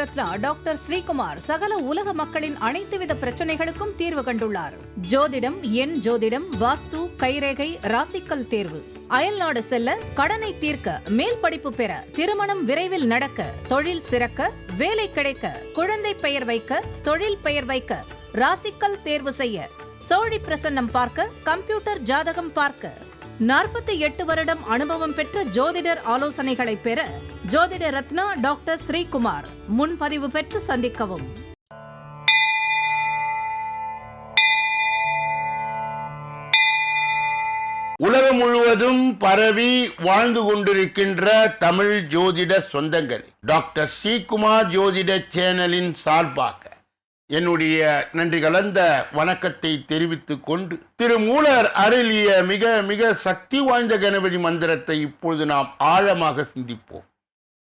Ratna doctor Sreekumar சகல உலக மக்களின் அனைத்து வித பிரச்சனைகளுக்கும் தீர்வு கண்டுள்ளார். ஜோதிடம், எண் ஜோதிடம், வாஸ்து, கைரேகை, ராசிக்கல் தேர்வு, அயல்நாடு செல்ல, கடனை தீர்க்க, மேல் படிப்பு பெற, திருமணம் விரைவில் நடக்க, தொழில் சிறக்க, வேலை கிடைக்க, குழந்தை பெயர் வைக்க, தொழில் பெயர் வைக்க, ராசிக்கல் தேர்வு செய்ய, சோழி பிரசன்னம் பார்க்க, கம்ப்யூட்டர் ஜாதகம் பார்க்க, 48 வருடம் அனுபவம் பெற்ற ஜோதிடர் ஆலோசனைகளை பெற ஜோதிட ரத்னா டாக்டர் ஸ்ரீகுமார். முன்பதிவு பெற்று சந்திக்கவும். உலகம் முழுவதும் பரவி வாழ்ந்து கொண்டிருக்கின்ற தமிழ் ஜோதிட சொந்தங்கள், டாக்டர் ஸ்ரீகுமார் ஜோதிட சேனலின் சார்பாக என்னுடைய நன்றி கலந்த வணக்கத்தை தெரிவித்துக் கொண்டு, திருமூலர் அருளிய மிக மிக சக்தி வாய்ந்த கணபதி மந்திரத்தை இப்பொழுது நாம் ஆழமாக சிந்திப்போம்.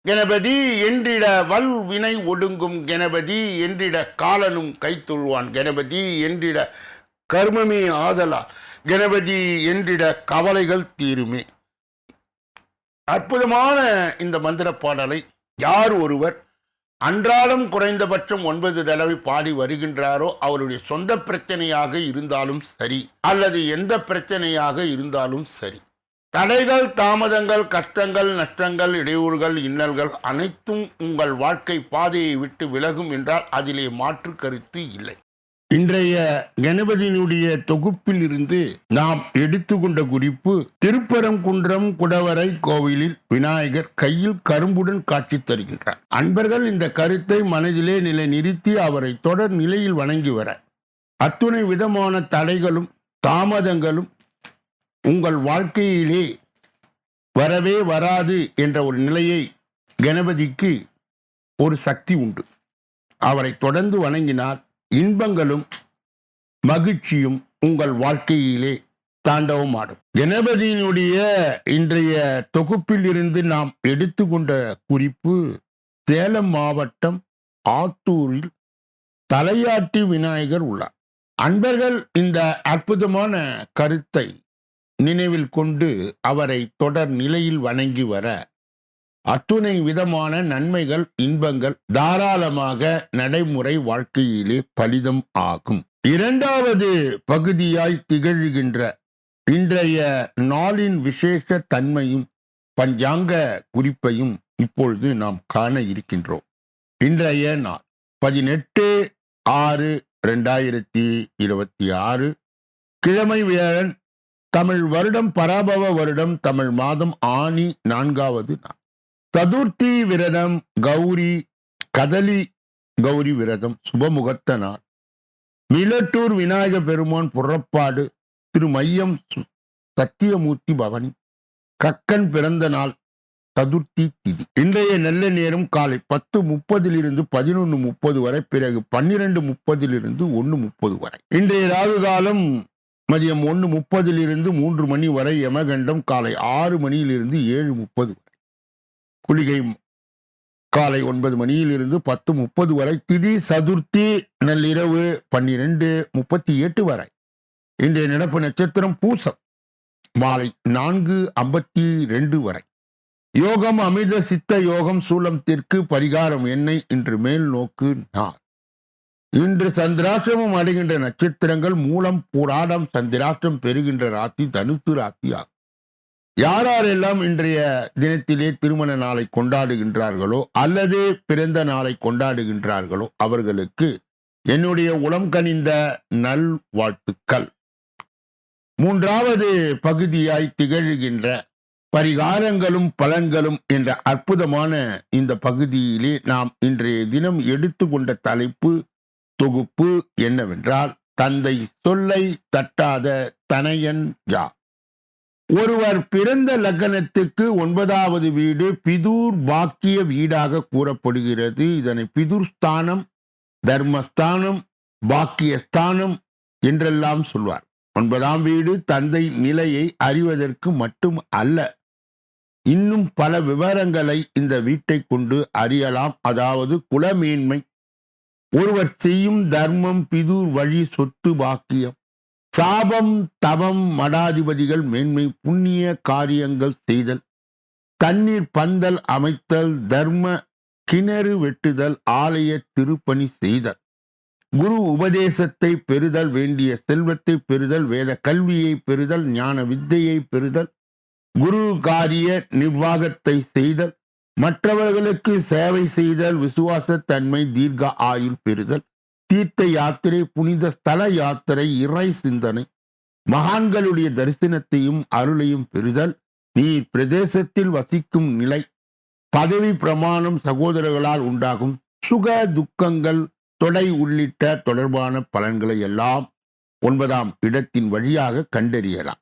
கணபதி என்றிட வல் வினை ஒடுங்கும், கணபதி என்றிட காலனும் கைத்தொழுவான், கணபதி என்றிட கர்மமே ஆதலால், கணபதி என்றிட கவலைகள் தீருமே. அற்புதமான இந்த மந்திர பாடலை யார் ஒருவர் அன்றாடம் குறைந்தபட்சம் 9 தடவை பாடி வருகின்றாரோ, அவருடைய சொந்த பிரச்சனையாக இருந்தாலும் சரி, அல்லது எந்த பிரச்சனையாக இருந்தாலும் சரி, தடைகள், தாமதங்கள், கஷ்டங்கள், நஷ்டங்கள், இடையூறுகள், இன்னல்கள் அனைத்தும் உங்கள் வாழ்க்கை பாதையை விட்டு விலகும் என்றால் அதிலே மாற்று கருத்து இல்லை. இன்றைய கணபதியினுடைய தொகுப்பில் இருந்து நாம் எடுத்துக்கொண்ட குறிப்பு, திருப்பரங்குன்றம் குடவரை கோவிலில் விநாயகர் கையில் கரும்புடன் காட்சி தருகின்றார். அன்பர்கள் இந்த கருத்தை மனதிலே நிலைநிறுத்தி அவரை தொடர் நிலையில் வணங்கி வர, அத்துணை விதமான தடைகளும் தாமதங்களும் உங்கள் வாழ்க்கையிலே வரவே வராது என்ற ஒரு நிலையை, கணபதிக்கு ஒரு சக்தி உண்டு. அவரை தொடர்ந்து வணங்கினால் இன்பங்களும் மகிழ்ச்சியும் உங்கள் வாழ்க்கையிலே தாண்டவமாடும். கணபதியினுடைய இன்றைய தொகுப்பில் இருந்து நாம் எடுத்துக்கொண்ட குறிப்பு, சேலம் மாவட்டம் ஆத்தூரில் தலையாட்டி விநாயகர் உள்ளார். அன்பர்கள் இந்த அற்புதமான கருத்தை நினைவில் கொண்டு அவரை தொடர் நிலையில் வணங்கி வர, அத்துணை விதமான நன்மைகள், இன்பங்கள் தாராளமாக நடைமுறை வாழ்க்கையிலே பலிதம் ஆகும். இரண்டாவது பகுதியாய் திகழ்கின்ற இன்றைய நாளின் விசேஷ தன்மையும் பஞ்சாங்க குறிப்பையும் இப்பொழுது நாம் காண இருக்கின்றோம். இன்றைய நாள் 18/6/2026, கிழமை வியாழன், தமிழ் வருடம் பராபவ வருடம், தமிழ் மாதம் ஆனி 4வது நாள். சதுர்த்தி விரதம், கௌரி கதலி கௌரி விரதம், சுபமுகத்த நாள். மிலட்டூர் விநாயக பெருமான் புறப்பாடு, திருமையம் சத்தியமூர்த்தி பவனி, கக்கன் பிறந்த நாள், சதுர்த்தி திதி. இன்றைய நல்ல நேரம் காலை 10:30 11:30 வரை, பிறகு 12:30 1:30 வரை. இன்றைய ராகு காலம் மதியம் 1:30 3 மணி வரை, யமகண்டம் காலை 6 மணியிலிருந்து 7:30 வரை, குளிகை காலை 9 மணியிலிருந்து 10:30 வரை, திதி சதுர்த்தி நள்ளிரவு 12:38 வரை. இன்றைய நடப்பு நட்சத்திரம் பூசம், மாலை 4:52 வரை. யோகம் அமிர்த சித்த யோகம், சூலம் தெற்கு, பரிகாரம் எண்ணெய், இன்று மேல் நோக்கு நாள். இன்று சந்திராஷ்டிரமம் அடைகின்ற நட்சத்திரங்கள் மூலம், பூராடம். சந்திராஷ்டிரம் பெறுகின்ற ராசி தனுசு ராசி ஆகும். யாரெல்லாம் இன்றைய தினத்திலே திருமண நாளை கொண்டாடுகின்றார்களோ அல்லது பிறந்த நாளை கொண்டாடுகின்றார்களோ அவர்களுக்கு என்னுடைய உளம் கனிந்த நல் வாழ்த்துக்கள். மூன்றாவது பகுதியாய் திகழ்கின்ற பரிகாரங்களும் பலன்களும் என்ற அற்புதமான இந்த பகுதியிலே நாம் இன்றைய தினம் எடுத்துக்கொண்ட தலைப்பு, தொகுப்பு என்னவென்றால், தந்தை சொல்லை தட்டாத தனையன் யார்? ஒருவர் பிறந்த லக்னத்துக்கு 9வது வீடு பிதுர் பாக்கிய வீடாக கூறப்படுகிறது. இதனை பிதுர் ஸ்தானம், தர்மஸ்தானம், பாக்கியஸ்தானம் என்றெல்லாம் சொல்வார். 9ஆம் வீடு தந்தை நிலையை அறிவதற்கு மட்டும் அல்ல, இன்னும் பல விவரங்களை இந்த வீட்டை கொண்டு அறியலாம். அதாவது குலமேன்மை, ஒருவர் செய்யும் தர்மம், பிதுர் வழி சொத்து பாக்கியம், சாபம், தவம், மடாதிபதிகள் மேன்மை, புண்ணிய காரியங்கள் செய்தல், தண்ணீர் பந்தல் அமைத்தல், தர்ம கிணறு வெட்டுதல், ஆலய திருப்பணி செய்தல், குரு உபதேசத்தை பெறுதல், வேண்டிய செல்வத்தை பெறுதல், வேத கல்வியை பெறுதல், ஞான வித்தையை பெறுதல், குரு காரிய நிர்வாகத்தை செய்தல், மற்றவர்களுக்கு சேவை செய்தல், விசுவாசத்தன்மை, தீர்க்க ஆயுள் பெறுதல், தீர்த்த யாத்திரை, புனித ஸ்தல யாத்திரை, இறை சிந்தனை, மகான்களுடைய தரிசனத்தையும் அருளையும் பெறுதல், நீர் பிரதேசத்தில் வசிக்கும் நிலை, பதவி பிரமாணம், சகோதரர்களால் உண்டாகும் சுக துக்கங்கள், தொடை உள்ளிட்ட தொடர்பான பலன்களை எல்லாம் 9ஆம் இடத்தின் வழியாக கண்டறியலாம்.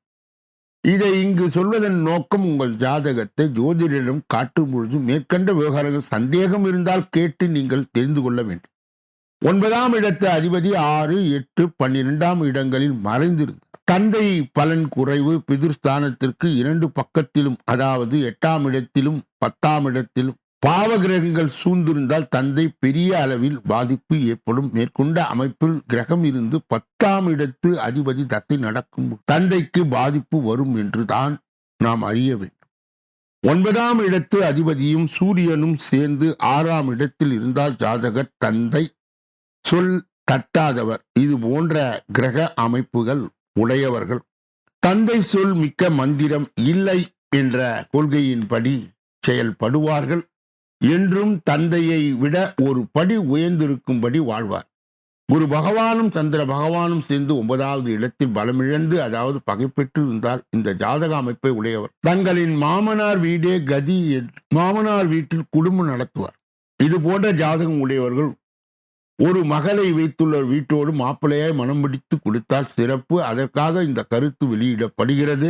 இதை இங்கு சொல்வதன் நோக்கம், உங்கள் ஜாதகத்தை ஜோதிடரிடம் காட்டும் பொழுது மேற்கண்ட விவகாரங்கள் சந்தேகம் இருந்தால் கேட்டு நீங்கள் தெரிந்து கொள்ள வேண்டும். 9ஆம் இடத்து அதிபதி 6, 8, 12ஆம் இடங்களில் மறைந்திருந்தார். தந்தை பலன் குறைவு, பிதிர்ஸ்தானத்திற்கு 2 பக்கத்திலும், அதாவது 8ஆம் இடத்திலும் 10ஆம் இடத்திலும் பாவ கிரகங்கள் சூழ்ந்திருந்தால் தந்தை பெரிய அளவில் பாதிப்பு ஏற்படும். மேற்கொண்ட அமைப்பில் கிரகம் இருந்து 10ஆம் இடத்து அதிபதி தசை நடக்கும் தந்தைக்கு பாதிப்பு வரும் என்றுதான் நாம் அறிய வேண்டும். 9ஆம் இடத்து அதிபதியும் சூரியனும் சேர்ந்து 6ஆம் இடத்தில் இருந்தால் ஜாதகர் தந்தை சொல் தட்டாதவர், இது போன்ற கிரக அமைப்புகள் உடையவர்கள். தந்தை சொல் மிக்க மந்திரம் இல்லை என்ற கொள்கையின்படி செயல்படுவார்கள். என்றும் தந்தையை விட ஒரு படி உயர்ந்திருக்கும்படி வாழ்வார். குரு பகவானும் சந்திர பகவானும் சேர்ந்து 9வது இடத்தில் பலமிழந்து, அதாவது பகை பெற்று இருந்தால் இந்த ஜாதக அமைப்பை உடையவர் தங்களின் மாமனார் வீடே கதி, மாமனார் வீட்டில் குடும்பம் நடத்துவார். இது போன்ற ஜாதகம் உடையவர்கள் ஒரு மகளை வைத்துள்ள வீட்டோடு மாப்பிள்ளையை மனம் பிடித்து கொடுத்தால் சிறப்பு. அதற்காக இந்த கருத்து வெளியிடப்படுகிறது.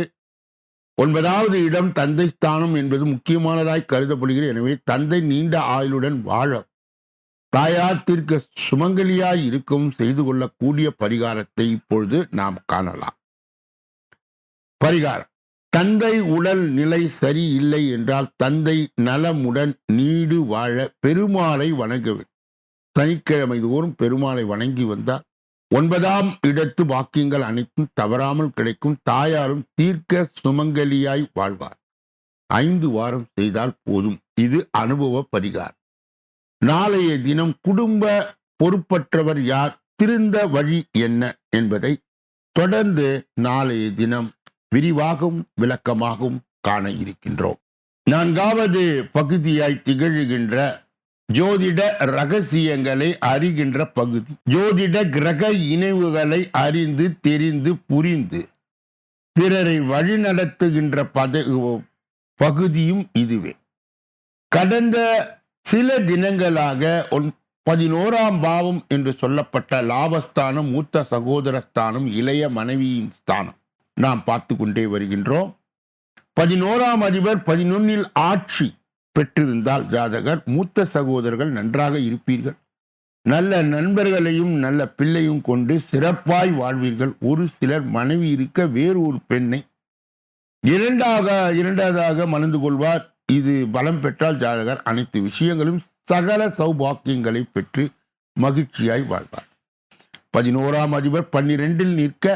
9வது இடம் தந்தை ஸ்தானம் என்பது முக்கியமானதாய் கருதப்படுகிறது. எனவே தந்தை நீண்ட ஆயுளுடன் வாழ தாயார் தீர்க்க சுமங்கலியாய் இருக்கவும் செய்து கொள்ளக்கூடிய பரிகாரத்தை இப்பொழுது நாம் காணலாம். பரிகாரம்: தந்தை உடல் நிலை சரியில்லை என்றால் தந்தை நலமுடன் நீடு வாழ பெருமாளை வணங்க வேண்டும். சனிக்கிழமை தோறும் பெருமாளை வணங்கி வந்தால் 9ஆம் இடத்து வாக்கியங்கள் அனைத்தும் தவறாமல் கிடைக்கும். தாயாரும் தீர்க்க சுமங்கலியாய் வாழ்வார். 5 வாரம் செய்தால் போதும். இது அனுபவ பரிகாரம். நாளைய தினம் குடும்ப பொறுப்பற்றவர் யார், திருந்த வழி என்ன என்பதை தொடர்ந்து நாளைய தினம் விரிவாகவும் விளக்கமாகவும் காண இருக்கின்றோம். 4வது பகுதியாய் திகழ்கின்ற ஜோதிட ரகசியங்களை அறிகின்ற பகுதி. ஜோதிட கிரக இணைவுகளை அறிந்து தெரிந்து புரிந்து பிறரை வழிநடத்துகின்ற பகுதியும் இதுவே. கடந்த சில தினங்களாக 11ஆம் பாவம் என்று சொல்லப்பட்ட லாபஸ்தானம், மூத்த சகோதர ஸ்தானம், இளைய மனைவியின் ஸ்தானம் நாம் பார்த்து கொண்டே வருகின்றோம். 11ஆம் அதிபர் 11இல் ஆட்சி பெற்றிருந்தால் ஜாதகர் மூத்த சகோதரர்கள் நன்றாக இருப்பீர்கள். நல்ல நண்பர்களையும் நல்ல பிள்ளையும் கொண்டு சிறப்பாய் வாழ்வீர்கள். ஒரு சிலர் மனைவி இருக்க வேறு ஒரு பெண்ணை இரண்டாவதாக மணந்து கொள்வார். இது பலம் பெற்றால் ஜாதகர் அனைத்து விஷயங்களும் சகல சௌபாக்கியங்களை பெற்று மகிழ்ச்சியாய் வாழ்வார். 11ஆம் அதிபர் 12இல் நிற்க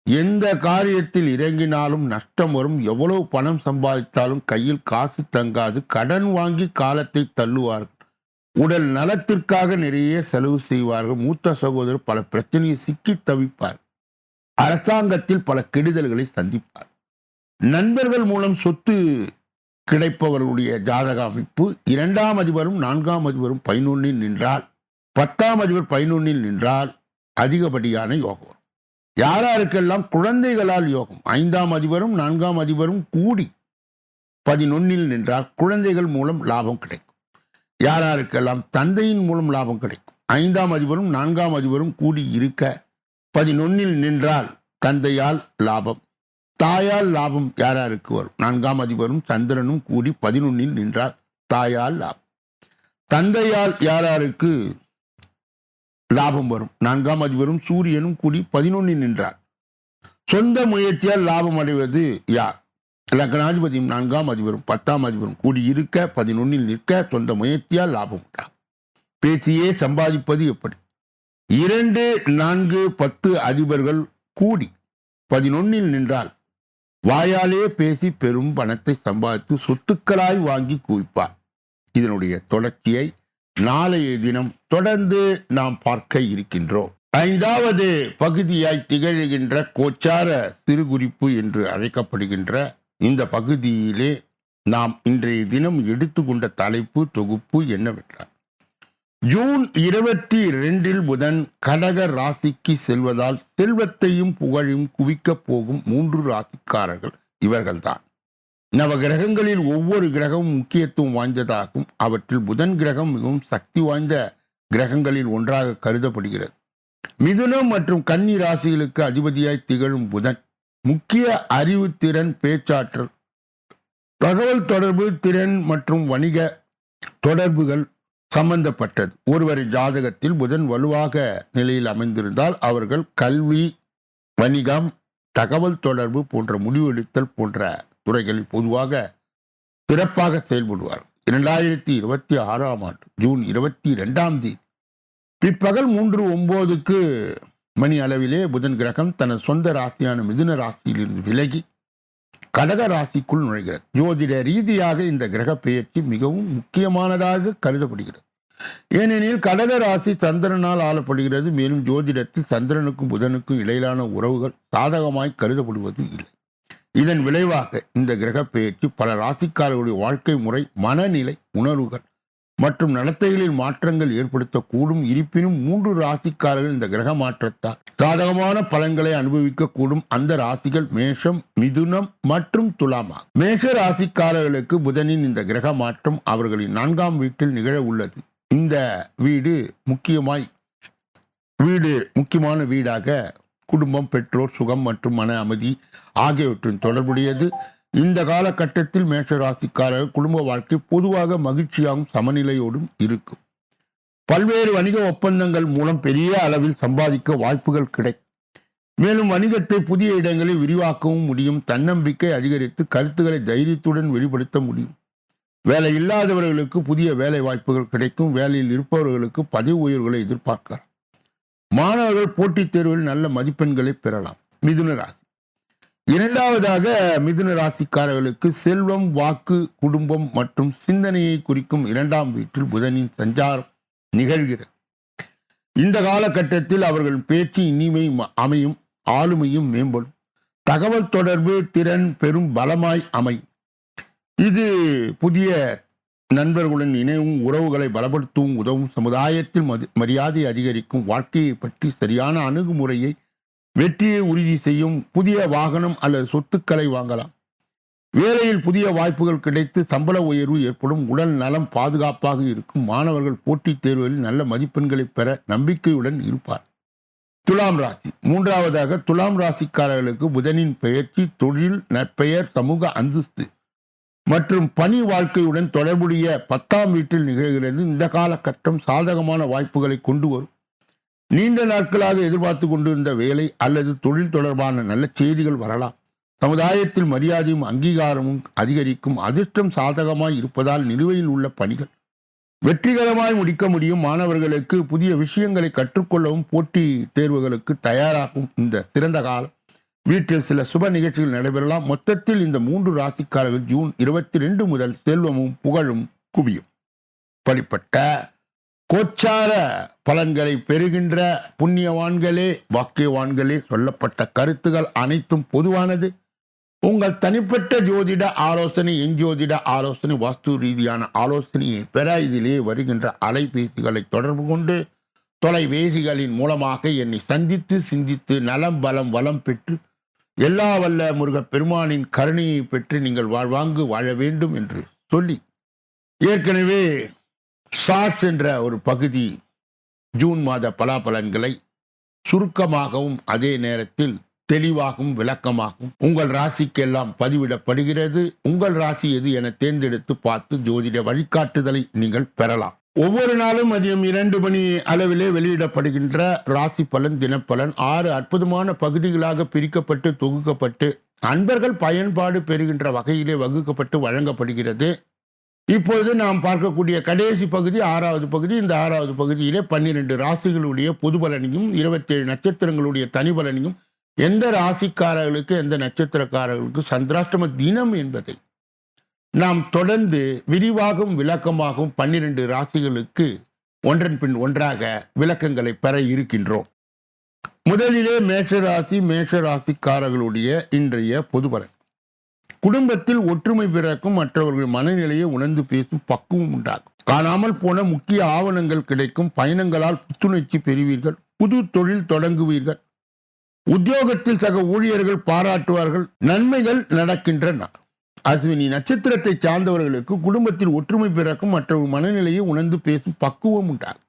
எந்த காரியத்தில் இறங்கினாலும் நஷ்டம் வரும். எவ்வளவு பணம் சம்பாதித்தாலும் கையில் காசு தங்காது. கடன் வாங்கி காலத்தை தள்ளுவார்கள். உடல் நலத்திற்காக நிறைய செலவு செய்வார்கள். மூத்த சகோதரர் பல பிரச்சனையை சிக்கி தவிப்பார். அரசாங்கத்தில் பல கெடுதல்களை சந்திப்பார். நண்பர்கள் மூலம் சொத்து கிடைப்பவர்களுடைய ஜாதக அமைப்பு 2ஆம் அதிபரும் 4ஆம் அதிபரும் 11இல் நின்றால், 10ஆம் அதிபர் 11இல் நின்றால் அதிகப்படியான யோகம். யாராருக்கெல்லாம் குழந்தைகளால் யோகம், 5ஆம் அதிபரும் 4ஆம் அதிபரும் கூடி 11இல் நின்றால் குழந்தைகள் மூலம் லாபம் கிடைக்கும். யாராருக்கெல்லாம் தந்தையின் மூலம் லாபம் கிடைக்கும். 5ஆம் அதிபரும் 4ஆம் அதிபரும் கூடி இருக்க 11இல் நின்றால் தந்தையால் லாபம், தாயால் லாபம் யாராருக்கு வரும். 4ஆம் அதிபரும் சந்திரனும் கூடி 11இல் நின்றால் தாயால் லாபம். தந்தையால் யாராருக்கு லாபம் வரும். 4ஆம் அதிபரும் சூரியனும் கூடி 11இல் நின்றார். சொந்த முயற்சியால் லாபம் அடைவது யார்? லக்னாதிபதியும் 4ஆம் அதிபரும் 10ஆம் அதிபரும் கூடி இருக்க 11இல் நிற்க சொந்த முயற்சியால் லாபம் உண்டாகும். பேசியே சம்பாதிப்பது எப்படி? 2, 4, 10 அதிபர்கள் கூடி 11இல் நின்றால் வாயாலே பேசி பெரும் பணத்தை சம்பாதித்து சொத்துக்களாய் வாங்கி குவிப்பார். இதனுடைய தொடர்ச்சியை நாளைய தினம் தொடர்ந்து நாம் பார்க்க இருக்கின்றோம். 5வது பகுதியாய் திகழ்கின்ற கோச்சார சிறுகுறிப்பு என்று அழைக்கப்படுகின்ற இந்த பகுதியிலே நாம் இன்றைய தினம் எடுத்துக்கொண்ட தலைப்பு தொகுப்பு என்னவென்றால், ஜூன் 22 புதன் கடக ராசிக்கு செல்வதால் செல்வத்தையும் புகழையும் குவிக்கப் போகும் 3 ராசிக்காரர்கள் இவர்கள்தான். நவ கிரகங்களில் ஒவ்வொரு கிரகமும் முக்கியத்துவம் வாய்ந்ததாகும். அவற்றில் புதன் கிரகம் மிகவும் சக்தி வாய்ந்த கிரகங்களில் ஒன்றாக கருதப்படுகிறது. மிதுனம் மற்றும் கன்னி ராசிகளுக்கு அதிபதியாய் திகழும் புதன் முக்கிய அறிவுத்திறன், பேச்சாற்றல், தகவல் தொடர்பு திறன் மற்றும் வணிக தொடர்புகள் சம்பந்தப்பட்டது. ஒருவரின் ஜாதகத்தில் புதன் வலுவாக நிலையில் அமைந்திருந்தால் அவர்கள் கல்வி, வணிகம், தகவல் தொடர்பு போன்ற முடிவெடுத்தல் போன்ற துறைகளில் பொதுவாக சிறப்பாக செயல்படுவார். 2026 ஆண்டு ஜூன் 22 பிற்பகல் 3:09 மணி அளவிலே புதன் கிரகம் தனது சொந்த ராசியான மிதுன ராசியிலிருந்து விலகி கடக ராசிக்குள் நுழைகிறது. ஜோதிட ரீதியாக இந்த கிரக பெயர்ச்சி மிகவும் முக்கியமானதாக கருதப்படுகிறது. ஏனெனில் கடக ராசி சந்திரனால் ஆளப்படுகிறது. மேலும் ஜோதிடத்தில் சந்திரனுக்கும் புதனுக்கும் இடையிலான உறவுகள் சாதகமாய் கருதப்படுவது இல்லை. இதன் விளைவாக இந்த கிரக பெயர்ச்சி பல ராசிக்காரர்களுடைய வாழ்க்கை முறை, மனநிலை, உணர்வுகள் மற்றும் நடத்தைகளில் மாற்றங்கள் ஏற்படுத்தக்கூடும். இருப்பினும் 3 ராசிக்காரர்கள் இந்த கிரக மாற்றத்தால் சாதகமான பலன்களை அனுபவிக்கக்கூடும். அந்த ராசிகள் மேஷம், மிதுனம் மற்றும் துலாமா. மேஷ ராசிக்காரர்களுக்கு புதனின் இந்த கிரக மாற்றம் அவர்களின் 4ஆம் வீட்டில் நிகழ உள்ளது. இந்த வீடு முக்கியமான வீடாக குடும்பம், பெற்றோர், சுகம் மற்றும் மன அமைதி ஆகியவற்றின் தொடர்புடையது. இந்த காலகட்டத்தில் மேஷ ராசிக்காரர்கள் குடும்ப வாழ்க்கை பொதுவாக மகிழ்ச்சியாகவும் சமநிலையோடும் இருக்கும். பல்வேறு வணிக ஒப்பந்தங்கள் மூலம் பெரிய அளவில் சம்பாதிக்க வாய்ப்புகள் கிடைக்கும். மேலும் வணிகத்தை புதிய இடங்களில் விரிவாக்கவும் முடியும். தன்னம்பிக்கை அதிகரித்து கருத்துக்களை தைரியத்துடன் வெளிப்படுத்த முடியும். வேலை இல்லாதவர்களுக்கு புதிய வேலை வாய்ப்புகள் கிடைக்கும். வேலையில் இருப்பவர்களுக்கு பதவி உயர்வுகளை எதிர்பார்க்கலாம். மாணவர்கள் போட்டித் தேர்வில் நல்ல மதிப்பெண்களை பெறலாம். மிதுன ராசி. 2வதாக மிதுன ராசிக்காரர்களுக்கு செல்வம், வாக்கு, குடும்பம் மற்றும் சிந்தனையை குறிக்கும் 2ஆம் வீட்டில் புதனின் சஞ்சாரம் நிகழ்கிறது. இந்த காலகட்டத்தில் அவர்கள் பேச்சு இனிமை அமையும், ஆளுமையும் மேம்படும், தகவல் தொடர்பு திறன் பெரும் பலமாய் அமையும். இது புதிய நண்பர்களுடன் இணைவும் உறவுகளை பலப்படுத்தவும் உதவும். சமுதாயத்தில் மரியாதை அதிகரிக்கும். வாழ்க்கையை பற்றி சரியான அணுகுமுறையை, வெற்றியை உறுதி செய்யும். புதிய வாகனம் அல்லது சொத்துக்களை வாங்கலாம். வேலையில் புதிய வாய்ப்புகள் கிடைத்து சம்பள உயர்வு ஏற்படும். உடல் நலம் பாதுகாப்பாக இருக்கும். மாணவர்கள் போட்டித் தேர்வுகளில் நல்ல மதிப்பெண்களை பெற நம்பிக்கையுடன் இருப்பார். துலாம் ராசி. 3வதாக துலாம் ராசிக்காரர்களுக்கு புதனின் பெயர்ச்சி தொழில், நற்பெயர், சமூக அந்தஸ்து மற்றும் பணி வாழ்க்கையுடன் தொடர்புடைய 10ஆம் வீட்டில் நிகழ்கிறது. இந்த காலகட்டம் சாதகமான வாய்ப்புகளை கொண்டு வரும். நீண்ட நாட்களாக எதிர்பார்த்து கொண்டிருந்த வேலை அல்லது தொழில் தொடர்பான நல்ல செய்திகள் வரலாம். சமுதாயத்தில் மரியாதையும் அங்கீகாரமும் அதிகரிக்கும். அதிர்ஷ்டம் சாதகமாய் இருப்பதால் நிலுவையில் உள்ள பணிகள் வெற்றிகரமாய் முடிக்க முடியும். மாணவர்களுக்கு புதிய விஷயங்களை கற்றுக்கொள்ளவும் போட்டி தேர்வுகளுக்கு தயாராகும் இந்த சிறந்த காலம். வீட்டில் சில சுப நிகழ்ச்சிகள் நடைபெறலாம். மொத்தத்தில் இந்த 3 ராசிக்காரர்கள் ஜூன் 22 முதல் செல்வமும் புகழும் குவியும். படிப்பட்ட கோச்சார பலன்களை பெறுகின்ற புண்ணியவான்களே, வாக்கியவான்களே, சொல்லப்பட்ட கருத்துகள் அனைத்தும் பொதுவானது. உங்கள் தனிப்பட்ட ஜோதிட ஆலோசனை, எஞ்சோதிட ஆலோசனை, வாஸ்து ரீதியான ஆலோசனையை பெற இதிலே வருகின்ற அலைபேசிகளை தொடர்பு கொண்டு தொலைபேசிகளின் மூலமாக என்னை சந்தித்து சிந்தித்து நலம், பலம், வளம் பெற்று எல்லா வல்ல முருகப் பெருமானின் கருணையை பெற்று நீங்கள் வாழ்வாங்கு வாழ வேண்டும் என்று சொல்லி, ஏற்கனவே ஷார்ட்ஸ் என்ற ஒரு பகுதி ஜூன் மாத பலாபலன்களை சுருக்கமாகவும் அதே நேரத்தில் தெளிவாகவும் விளக்கமாகவும் உங்கள் ராசிக்கெல்லாம் பதிவிடப்படுகிறது. உங்கள் ராசி எது என தேர்ந்தெடுத்து பார்த்து ஜோதிட வழிகாட்டுதலை நீங்கள் பெறலாம். ஒவ்வொரு நாளும் மதியம் 2 மணி அளவிலே வெளியிடப்படுகின்ற ராசி பலன், தினப்பலன் 6 அற்புதமான பகுதிகளாக பிரிக்கப்பட்டு தொகுக்கப்பட்டு அன்பர்கள் பயன்பாடு பெறுகின்ற வகையிலே வகுக்கப்பட்டு வழங்கப்படுகிறது. இப்பொழுது நாம் பார்க்கக்கூடிய கடைசி பகுதி 6வது பகுதி. இந்த 6வது பகுதியிலே 12 ராசிகளுடைய பொது பலனையும் 27 நட்சத்திரங்களுடைய தனி பலனையும், எந்த ராசிக்காரர்களுக்கு எந்த நட்சத்திரக்காரர்களுக்கு சந்திராஷ்டம தினம் என்பதை நாம் தொடர்ந்து விரிவாகவும் விளக்கமாகவும் 12 ராசிகளுக்கு ஒன்றன் பின் ஒன்றாக விளக்கங்களை பெற இருக்கின்றோம். முதலிலே மேஷராசிக்காரர்களுடைய இன்றைய பொதுபலன். குடும்பத்தில் ஒற்றுமை பிறக்கும், மற்றவர்கள் மனநிலையை உணர்ந்து பேசும் பக்குவம் உண்டாகும். காணாமல் போன முக்கிய ஆவணங்கள் கிடைக்கும், பயணங்களால் புத்துணர்ச்சி பெறுவீர்கள், புது தொழில் தொடங்குவீர்கள், உத்தியோகத்தில் சக ஊழியர்கள் பாராட்டுவார்கள், நன்மைகள் நடக்கின்றன. அஸ்வினி நட்சத்திரத்தை சார்ந்தவர்களுக்கு குடும்பத்தில் ஒற்றுமை பிறக்கும், மற்றவர்கள் மனநிலையை உணர்ந்து பேசும் பக்குவம் உண்டாகும்.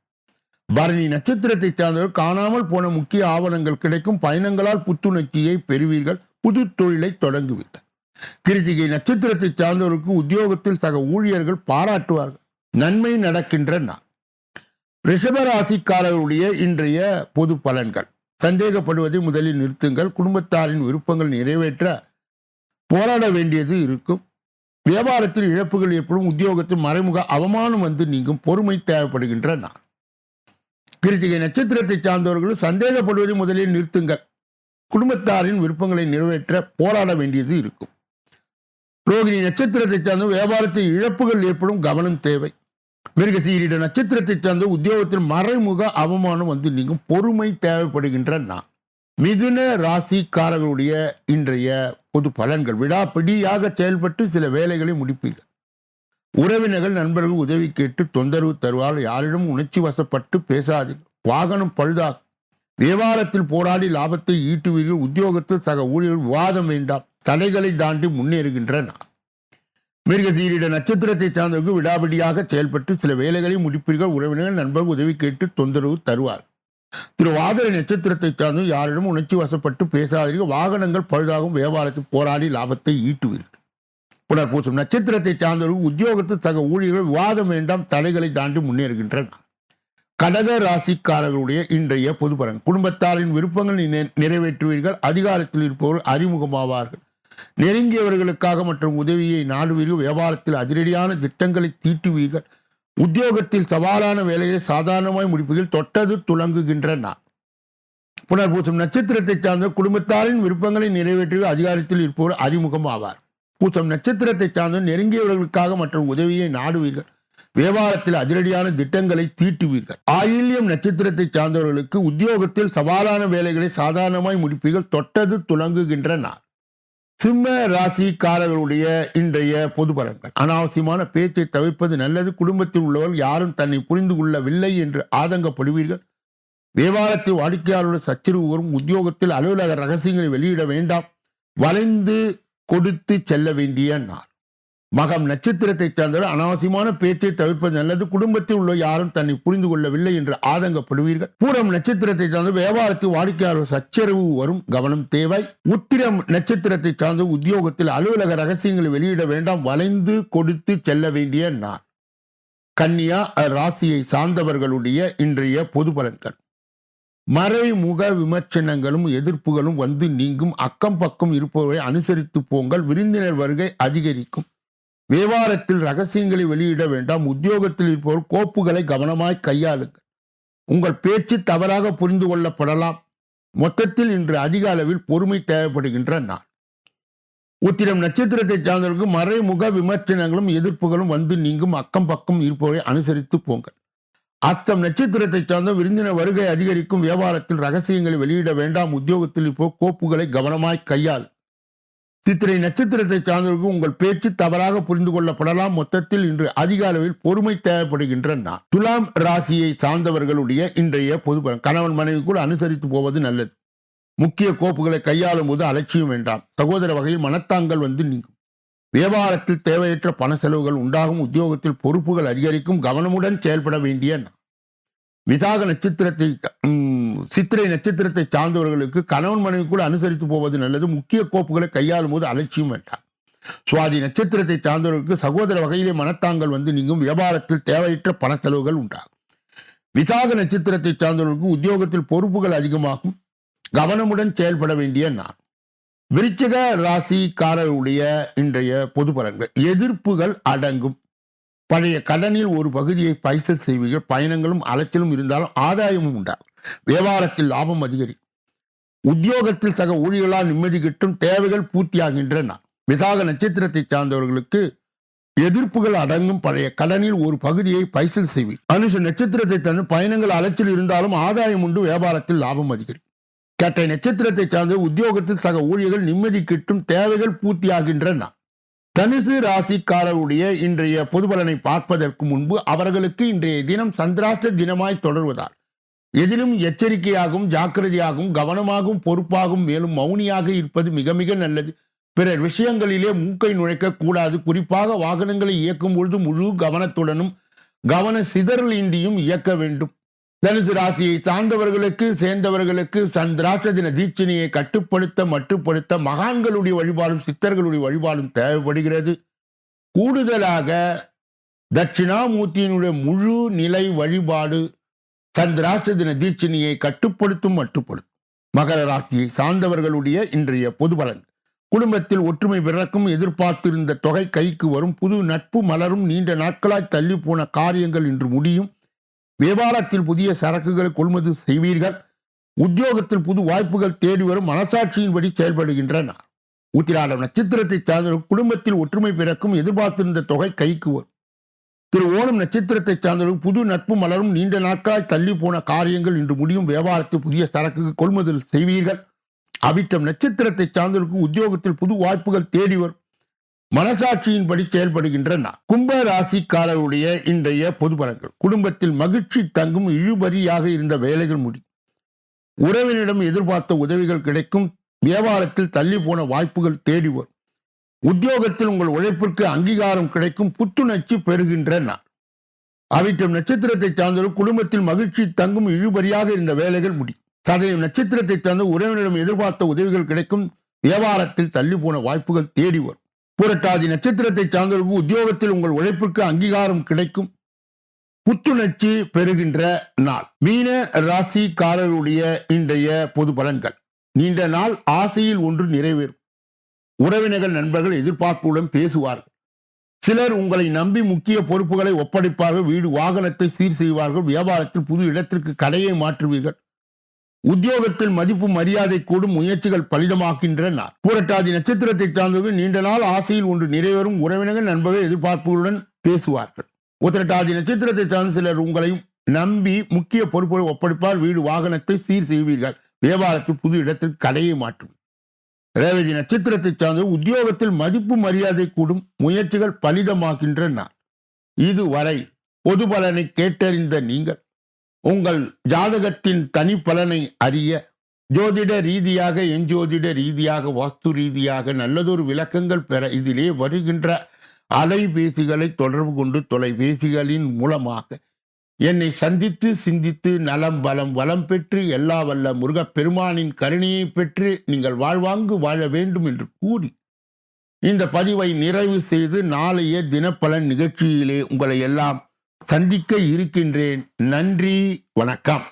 பரணி நட்சத்திரத்தை சார்ந்தவர்கள் காணாமல் போன முக்கிய ஆவணங்கள் கிடைக்கும், பயணங்களால் புத்துணர்ச்சியை பெறுவீர்கள், புது தொழிலை தொடங்குவீர்கள். கிருத்திகை நட்சத்திரத்தை சார்ந்தவருக்கு உத்தியோகத்தில் சக ஊழியர்கள் பாராட்டுவார்கள், நன்மை நடக்கின்றன. ரிஷபராசிக்காரர்களுடைய இன்றைய பொது பலன்கள். சந்தேகப்படுவதை முதலில் நிறுத்துங்கள். குடும்பத்தாரின் விருப்பங்கள் நிறைவேற்ற போராட வேண்டியது இருக்கும். வியாபாரத்தில் இழப்புகள் ஏற்படும், உத்தியோகத்தில் மறைமுக அவமானம் வந்து நீங்கும், பொறுமை தேவைப்படுகின்றன. கிருத்திகை நட்சத்திரத்தை சார்ந்தவர்கள் சந்தேகப்படுவதை முதலில் நிறுத்துங்கள். குடும்பத்தாரின் விருப்பங்களை நிறைவேற்ற போராட வேண்டியது இருக்கும். ரோகிணி நட்சத்திரத்தை சார்ந்த வியாபாரத்தில் இழப்புகள் ஏற்படும், கவனம் தேவை. மிருகசீரிட நட்சத்திரத்தை சார்ந்த உத்தியோகத்தில் மறைமுக அவமானம் வந்து நீங்கும், பொறுமை தேவைப்படுகின்றன. மிதுன ராசிக்காரர்களுடைய இன்றைய பொது பலன்கள். விடாப்பிடியாக செயல்பட்டு சில வேலைகளை முடிப்பீர்கள். உறவினர்கள் நண்பர்கள் உதவி கேட்டு தொந்தரவு தருவார், யாரிடம் உணர்ச்சி வசப்பட்டு பேசாதீர்கள். வாகனம் பழுதாகும். வியாபாரத்தில் போராடி லாபத்தை ஈட்டுவீர்கள். உத்தியோகத்தில் சக ஊழியர்கள் விவாதம் வேண்டாம், தடைகளை தாண்டி முன்னேறுகின்றன. மிருகசீரிட நட்சத்திரத்தை சார்ந்தவர்கள் விடாபிடியாக செயல்பட்டு சில வேலைகளை முடிப்பீர்கள். உறவினர்கள் நண்பர்கள் உதவி கேட்டு தொந்தரவு தருவார். திருவாதிரை நட்சத்திரத்தை சார்ந்து யாரிடம் உணர்ச்சி வசப்பட்டு பேசாதீர்கள். வாகனங்கள் பழுதாகும். வியாபாரத்தில் போராடி லாபத்தை ஈட்டுவீர்கள். புனர்பூசம் நட்சத்திரத்தை சார்ந்தவர்கள் உத்தியோகத்தில் சக ஊழியர்கள் விவாதம் வேண்டாம், தடைகளை தாண்டி முன்னேறுகின்றன. கடக ராசிக்காரர்களுடைய இன்றைய பொது பலன். குடும்பத்தாரின் விருப்பங்கள் நிறைவேற்றுவீர்கள். அதிகாரத்தில் இருப்பவர்கள் அறிமுகமாவார்கள். நெருங்கியவர்களுக்காக மற்றும் உதவியை நாடுவீர்கள். வியாபாரத்தில் அதிரடியான திட்டங்களை தீட்டுவீர்கள். உத்தியோகத்தில் சவாலான வேலையை சாதாரணமாய் முடிப்பீர்கள். தொட்டது துலங்குகின்றன. புனர்பூசம் நட்சத்திரத்தை சார்ந்த குடும்பத்தாரின் விருப்பங்களை நிறைவேற்றுவீர்கள். அதிகாரத்தில் இருப்பவர் அறிமுகமாவார். பூசம் நட்சத்திரத்தை சார்ந்த நெருங்கியவர்களுக்காக மற்றும் உதவியை நாடுவீர்கள். வியாபாரத்தில் அதிரடியான திட்டங்களை தீட்டுவீர்கள். ஆயில்யம் நட்சத்திரத்தை சார்ந்தவர்களுக்கு உத்தியோகத்தில் சவாலான வேலைகளை சாதாரணமாய் முடிப்பீர்கள். தொட்டது துலங்குகின்றன. சிம்ம ராசிக்காரர்களுடைய இன்றைய பொது பலன்கள். அனாவசியமான பேச்சை தவிர்ப்பது நல்லது. குடும்பத்தில் உள்ளவர்கள் யாரும் தன்னை புரிந்து கொள்ளவில்லை என்று ஆதங்கப்படுவீர்கள். வியாபாரத்தில் வாடிக்கையாளருடன் சச்சரவு வரும். உத்தியோகத்தில் அலுவலக ரகசியங்களை வெளியிட வேண்டாம், வளைந்து கொடுத்து செல்ல வேண்டிய நாள். மகம் நட்சத்திரத்தை சார்ந்தவர் அனாவசியமான பேச்சை தவிர்ப்பது நல்லது. குடும்பத்தில் உள்ள யாரும் தன்னை புரிந்து கொள்ளவில்லை என்று ஆதங்கப்படுவீர்கள். பூரம் நட்சத்திரத்தை சார்ந்த வியாபாரத்தில் வாடிக்கையாளர் சச்சரவு வரும், கவனம் தேவை. உத்திரம் நட்சத்திரத்தை சார்ந்த உத்தியோகத்தில் அலுவலக ரகசியங்களை வெளியிட வேண்டாம், வளைந்து கொடுத்து செல்ல வேண்டிய நாள். கன்னியா ராசியை சார்ந்தவர்களுடைய இன்றைய பொது பலன்கள். மறைமுக விமர்சனங்களும் எதிர்ப்புகளும் வந்து நீங்கும். அக்கம் பக்கம் இருப்பவரை அனுசரித்து போங்கள். விருந்தினர் வருகை அதிகரிக்கும். வியாபாரத்தில் ரகசியங்களை வெளியிட வேண்டாம். உத்தியோகத்தில் இருப்பவர் கோப்புகளை கவனமாய் கையாளுங்கள். உங்கள் பேச்சு தவறாக புரிந்து கொள்ளப்படலாம். மொத்தத்தில் இன்று அதிக அளவில் பொறுமை தேவைப்படுகின்ற நாள். உத்திரம் நட்சத்திரத்தை சார்ந்தவர்களுக்கு மறைமுக விமர்சனங்களும் எதிர்ப்புகளும் வந்து நீங்கும். அக்கம் பக்கம் இருப்பவரை அனுசரித்து போங்கள். அஸ்தம் நட்சத்திரத்தை சார்ந்த விருந்தினர் வருகை அதிகரிக்கும். வியாபாரத்தில் ரகசியங்களை வெளியிட வேண்டாம். உத்தியோகத்தில் இப்போ கோப்புகளை கவனமாய் கையாள். சித்திரை நட்சத்திரத்தை சார்ந்தவர்களுக்கு உங்கள் பேச்சு தவறாக புரிந்து கொள்ளப்படலாம். மொத்தத்தில் இன்று அதிக அளவில் பொறுமை தேவைப்படுகின்ற நாள். துலாம் ராசியை சார்ந்தவர்களுடைய இன்றைய பொது பலன். கணவன் மனைவிக்குள் அனுசரித்து போவது நல்லது. முக்கிய கோப்புகளை கையாளும் போது அலட்சியம் வேண்டாம். சகோதர வகையில் மனத்தாங்கள் வந்து நீங்கும். வியாபாரத்தில் தேவையற்ற பண செலவுகள் உண்டாகும். உத்தியோகத்தில் பொறுப்புகள் அதிகரிக்கும். கவனமுடன் செயல்பட வேண்டிய நாள். விசாக நட்சத்திரத்தை சித்திரை நட்சத்திரத்தை சார்ந்தவர்களுக்கு கணவன் மனைவிக்குள் அனுசரித்து போவது நல்லது. முக்கிய கோப்புகளை கையாளும் போது அலட்சியம் வேண்டாம். சுவாதி நட்சத்திரத்தை சார்ந்தவர்களுக்கு சகோதர வகையிலே மனத்தாங்கள் வந்து நீங்கும். வியாபாரத்தில் தேவையற்ற பண செலவுகள் உண்டாகும். விசாக நட்சத்திரத்தை சார்ந்தவர்களுக்கு உத்தியோகத்தில் பொறுப்புகள் அதிகமாகும். கவனமுடன் செயல்பட வேண்டிய நாள். விருச்சிக ராசிக்காரருடைய இன்றைய பொது பலன்கள். எதிர்ப்புகள் அடங்கும். பழைய கடனில் ஒரு பகுதியை பைசல் செய்வீர்கள். பயணங்களும் அலைச்சலும் இருந்தாலும் ஆதாயமும் உண்டாகும். வியாபாரத்தில் லாபம் அதிகரிக்கும். உத்தியோகத்தில் சக ஊழியர்களால் நிம்மதி கிட்டும். தேவைகள் பூர்த்தியாகின்றன. விசாக நட்சத்திரத்தை சார்ந்தவர்களுக்கு எதிர்ப்புகள் அடங்கும் பழைய கடனில் ஒரு பகுதியை பைசல் செய்வீர். அனுஷ நட்சத்திரத்தை தந்து பயணங்கள் அலைச்சல் இருந்தாலும் ஆதாயம் உண்டு, வியாபாரத்தில் லாபம் அதிகரிக்கும். கேட்டை நட்சத்திரத்தை சார்ந்த உத்தியோகத்தில் சக ஊழியர்கள் நிம்மதி கிட்டும், தேவைகள் பூர்த்தியாகின்றன. தனுசு ராசிக்காரருடைய இன்றைய பொது பலனை பார்ப்பதற்கு முன்பு அவர்களுக்கு இன்றைய தினம் சந்திராஷ்ட தினமாய் தொடர்வதால் எதிலும் எச்சரிக்கையாகவும் ஜாக்கிரதையாகவும் கவனமாகவும் பொறுப்பாகவும் மேலும் மௌனியாக இருப்பது மிக மிக நல்லது. பிறர் விஷயங்களிலே மூக்கை நுழைக்க கூடாது. குறிப்பாக வாகனங்களை இயக்கும் பொழுது முழு கவனத்துடனும் கவன சிதறல் இன்றியும் இயக்க வேண்டும். தனுசு ராசியை சார்ந்தவர்களுக்கு சேர்ந்தவர்களுக்கு சந்திராஷ்ட தின தீட்சணையை கட்டுப்படுத்த மட்டுப்படுத்த மகான்களுடைய வழிபாடும் சித்தர்களுடைய வழிபாடும் தேவைப்படுகிறது. கூடுதலாக தட்சிணாமூர்த்தியினுடைய முழு நிலை வழிபாடு சந்திராஷ்ட தின தீட்சணையை கட்டுப்படுத்தும் மட்டுப்படுத்தும். மகர ராசியை சார்ந்தவர்களுடைய இன்றைய பொது பலன். குடும்பத்தில் ஒற்றுமை பிறக்கும், எதிர்பார்த்திருந்த தொகை கைக்கு வரும், புது நட்பு மலரும், நீண்ட நாட்களாய் தள்ளி போன காரியங்கள் இன்று முடியும். வியாபாரத்தில் புதிய சரக்குகளை கொள்முதல் செய்வீர்கள். உத்தியோகத்தில் புது வாய்ப்புகள் தேடி வரும், மனசாட்சியின்படி செயல்படுகின்றன. உத்திராடம் நட்சத்திரத்தை சார்ந்த குடும்பத்தில் ஒற்றுமை பிறக்கும், எதிர்பார்த்திருந்த தொகை கைக்கு வரும். திரு ஓணம் நட்சத்திரத்தை சார்ந்தவர்கள் புது நட்பு மலரும், நீண்ட நாட்களாய் தள்ளி போன காரியங்கள் இன்று முடியும். வியாபாரத்தில் புதிய சரக்கு கொள்முதல் செய்வீர்கள். அவிட்டம் நட்சத்திரத்தை சார்ந்தவர்களுக்கு உத்தியோகத்தில் புது வாய்ப்புகள் தேடி வரும், மனசாட்சியின்படி செயல்படுகின்றன. கும்ப ராசிக்காரருடைய இன்றைய பொது பலன்கள். குடும்பத்தில் மகிழ்ச்சி தங்கும், இழுபறியாக இருந்த வேலைகள் முடியும். உறவினரிடம் எதிர்பார்த்த உதவிகள் கிடைக்கும். வியாபாரத்தில் தள்ளி போன வாய்ப்புகள் தேடி வரும். உத்தியோகத்தில் உங்கள் உழைப்பிற்கு அங்கீகாரம் கிடைக்கும், புத்துணர்ச்சி பெறுகின்ற நாள். அவிட்டம் நட்சத்திரத்தை சார்ந்தவர்கள் குடும்பத்தில் மகிழ்ச்சி தங்கும், இழுபறியாக இருந்த வேலைகள் முடியும். சதயம் நட்சத்திரத்தை சார்ந்த உறவினரிடம் எதிர்பார்த்த உதவிகள் கிடைக்கும். வியாபாரத்தில் தள்ளி போன வாய்ப்புகள் தேடி வரும். புரட்டாதி நட்சத்திரத்தை சார்ந்தவர்களுக்கு உத்தியோகத்தில் உங்கள் உழைப்பிற்கு அங்கீகாரம் கிடைக்கும், புத்துணர்ச்சி பெறுகின்ற நாள். மீன ராசிக்காரருடைய இன்றைய பொது பலன்கள். நீண்ட நாள் ஆசையில் ஒன்று நிறைவேறும். உறவினர்கள் நண்பர்கள் எதிர்பார்ப்புடன் பேசுவார்கள். சிலர் உங்களை நம்பி முக்கிய பொறுப்புகளை ஒப்படைப்பார்கள். வீடு வாகனத்தை சீர் செய்வார்கள். வியாபாரத்தில் புது இடத்திற்கு கடையை மாற்றுவீர்கள். உத்தியோகத்தில் மதிப்பு மரியாதை கூடும், முயற்சிகள் பலிதமாக்கின்றன. பூரட்டாதி நட்சத்திரத்தை சார்ந்தவர்கள் நீண்ட நாள் ஆசையில் ஒன்று நிறைவேறும். உறவினர்கள் நண்பர்கள் எதிர்பார்ப்புகளுடன் பேசுவார்கள். உத்திரட்டாதி நட்சத்திரத்தை சார்ந்த சிலர் உங்களையும் நம்பி முக்கிய பொறுப்புகளை ஒப்படைப்பார். வீடு வாகனத்தை சீர் செய்வீர்கள். வியாபாரத்தில் புது இடத்திற்கு கடையை மாற்றுவீர்கள். ரேவதி நட்சத்திரத்தை சார்ந்த உத்தியோகத்தில் மதிப்பு மரியாதை கூடும், முயற்சிகள் பலிதமாகின்றன. இதுவரை பொது பலனை கேட்டறிந்த நீங்கள் உங்கள் ஜாதகத்தின் தனி பலனை அறிய ஜோதிட ரீதியாக, எஞ்சோதிட ரீதியாக, வாஸ்து ரீதியாக நல்லதொரு விளக்கங்கள் பெற இதிலே வருகின்ற அலைபேசிகளை தொடர்பு கொண்டு தொலைபேசிகளின் மூலமாக என்னை சந்தித்து சிந்தித்து நலம் பலம் வளம் பெற்று எல்லா வல்ல முருகப்பெருமானின் கருணையை பெற்று நீங்கள் வாழ்வாங்கு வாழ வேண்டும் என்று கூறி இந்த பதிவை நிறைவு செய்து நாளைய தினப்பலன் நிகழ்ச்சியிலே உங்களை எல்லாம் சந்திக்க இருக்கின்றேன். நன்றி, வணக்கம்.